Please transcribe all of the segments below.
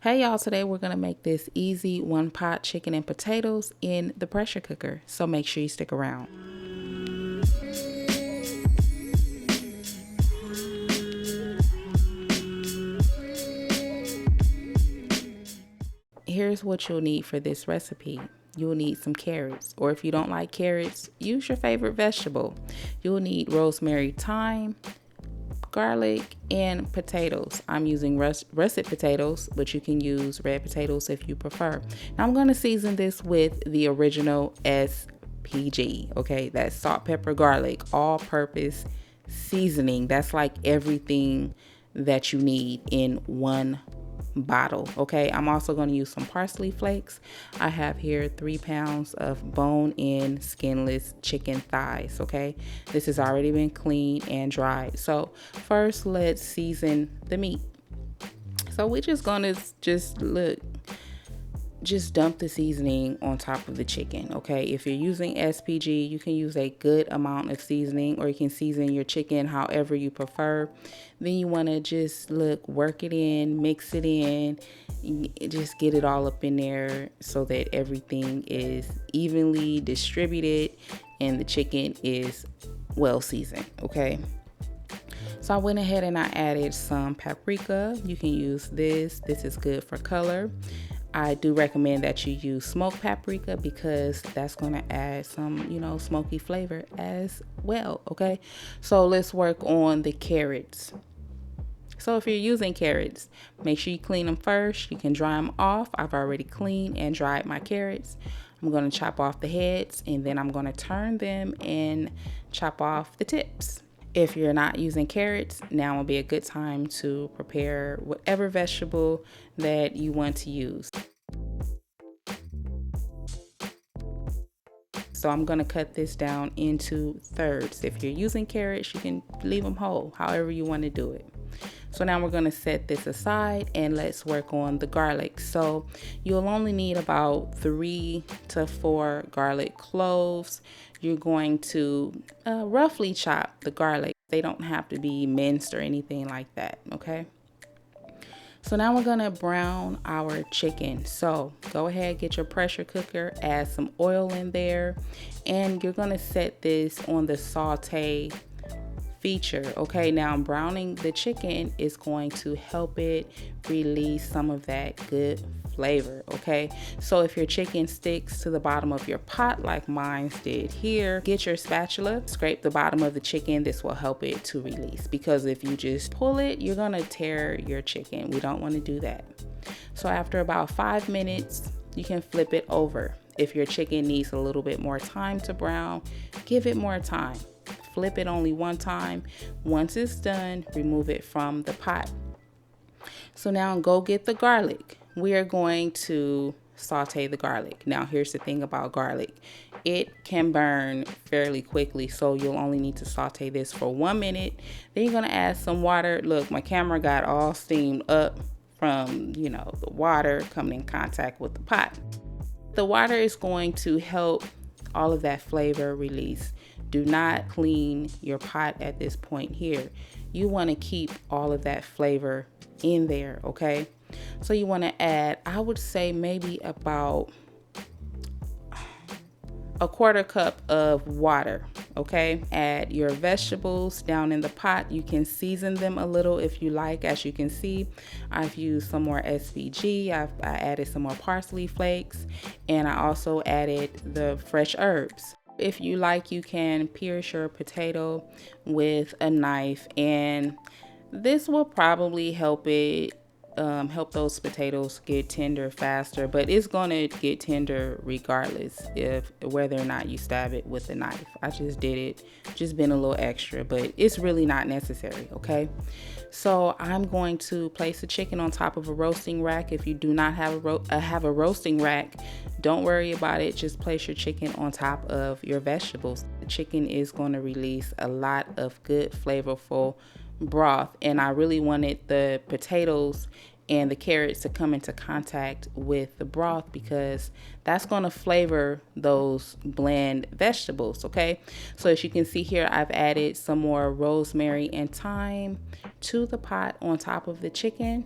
Hey y'all, today we're gonna make this easy one pot chicken and potatoes in the pressure cooker. So make sure you stick around. Here's what you'll need for this recipe. You'll need some carrots, or if you don't like carrots, use your favorite vegetable. You'll need rosemary, thyme, garlic, and potatoes. I'm using russet potatoes, but you can use red potatoes if you prefer. Now I'm going to season this with the original S.P.G. Okay, that's salt, pepper, garlic, all-purpose seasoning. That's like everything that you need in one bottle. Okay, I'm also going to use some parsley flakes. I have here 3 pounds of bone-in skinless chicken thighs. Okay, this has already been cleaned and dried. So first, let's season the meat. So we're just gonna just dump the seasoning on top of the chicken. Okay, if you're using S.P.G, you can use a good amount of seasoning, or you can season your chicken however you prefer. Then you want to just work it in, mix it in, just get it all up in there so that everything is evenly distributed and the chicken is well seasoned. Okay, so I went ahead and I added some paprika. You can use this is good for color. I do recommend that you use smoked paprika because that's going to add some, smoky flavor as well. Okay, so let's work on the carrots. So if you're using carrots, make sure you clean them first. You can dry them off. I've already cleaned and dried my carrots. I'm going to chop off the heads, and then I'm going to turn them and chop off the tips. If you're not using carrots, now will be a good time to prepare whatever vegetable that you want to use. So I'm going to cut this down into thirds. If you're using carrots, you can leave them whole, however you want to do it. So now we're going to set this aside and let's work on the garlic. So you'll only need about 3 to 4 garlic cloves. You're going to roughly chop the garlic. They don't have to be minced or anything like that, okay? So now we're gonna brown our chicken. So go ahead, get your pressure cooker, add some oil in there, and you're gonna set this on the saute feature. Okay, now browning the chicken is going to help it release some of that good flavor. Okay, so if your chicken sticks to the bottom of your pot like mine did here, get your spatula, scrape the bottom of the chicken. This will help it to release, because if you just pull it, you're gonna tear your chicken. We don't want to do that. So after about 5 minutes, you can flip it over. If your chicken needs a little bit more time to brown, give it more time. Flip it only one time. Once it's done, remove it from the pot. So now go get the garlic. We are going to saute the garlic. Now here's the thing about garlic. It can burn fairly quickly, so you'll only need to saute this for 1 minute. Then you're gonna add some water. Look, my camera got all steamed up from, the water coming in contact with the pot. The water is going to help all of that flavor release. Do not clean your pot at this point here. You want to keep all of that flavor in there, okay? So you want to add, I would say maybe about a 1/4 cup of water, okay? Add your vegetables down in the pot. You can season them a little if you like. As you can see, I've used some more S.P.G. I added some more parsley flakes, and I also added the fresh herbs. If you like, you can pierce your potato with a knife, and this will probably help those potatoes get tender faster, but it's gonna get tender regardless if whether or not you stab it with a knife. I just did it, just been a little extra, but it's really not necessary, okay? So I'm going to place the chicken on top of a roasting rack. If you do not have a roasting rack, don't worry about it. Just place your chicken on top of your vegetables. The chicken is going to release a lot of good, flavorful broth, and I really wanted the potatoes and the carrots to come into contact with the broth, because that's going to flavor those bland vegetables, okay? So as you can see here, I've added some more rosemary and thyme to the pot on top of the chicken.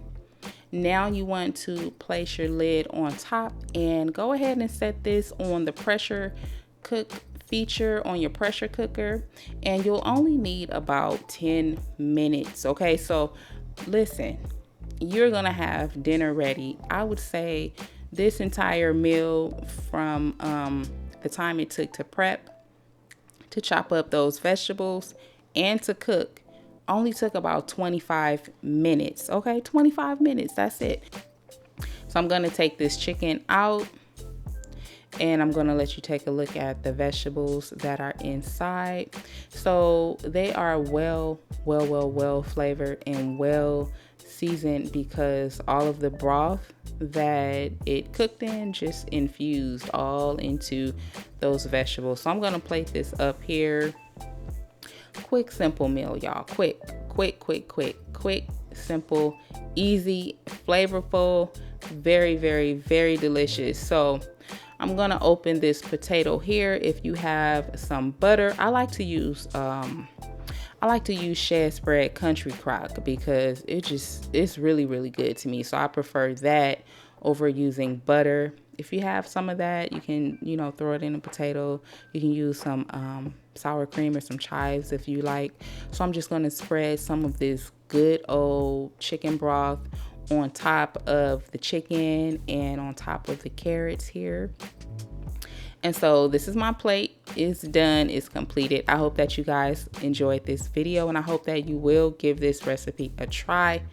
Now you want to place your lid on top and go ahead and set this on the pressure cook feature on your pressure cooker, and you'll only need about 10 minutes. Okay, so listen, you're gonna have dinner ready. I would say this entire meal, from the time it took to prep, to chop up those vegetables, and to cook, only took about 25 minutes. Okay, 25 minutes, that's it. So I'm gonna take this chicken out, and I'm gonna let you take a look at the vegetables that are inside. So they are well flavored and well seasoned, because all of the broth that it cooked in just infused all into those vegetables. So I'm gonna plate this up here. Quick, simple meal, y'all. Quick, simple, easy, flavorful, very delicious. So I'm gonna open this potato here. If you have some butter, I like to use shed spread country crock, because it's really good to me. So I prefer that over using butter. If you have some of that, you can, throw it in a potato. You can use some sour cream or some chives if you like. So I'm just gonna spread some of this good old chicken broth on top of the chicken and on top of the carrots here. And so this is my plate. It's done, it's completed. I hope that you guys enjoyed this video, and I hope that you will give this recipe a try.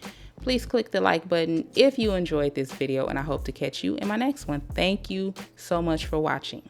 Please click the like button if you enjoyed this video, and I hope to catch you in my next one. Thank you so much for watching.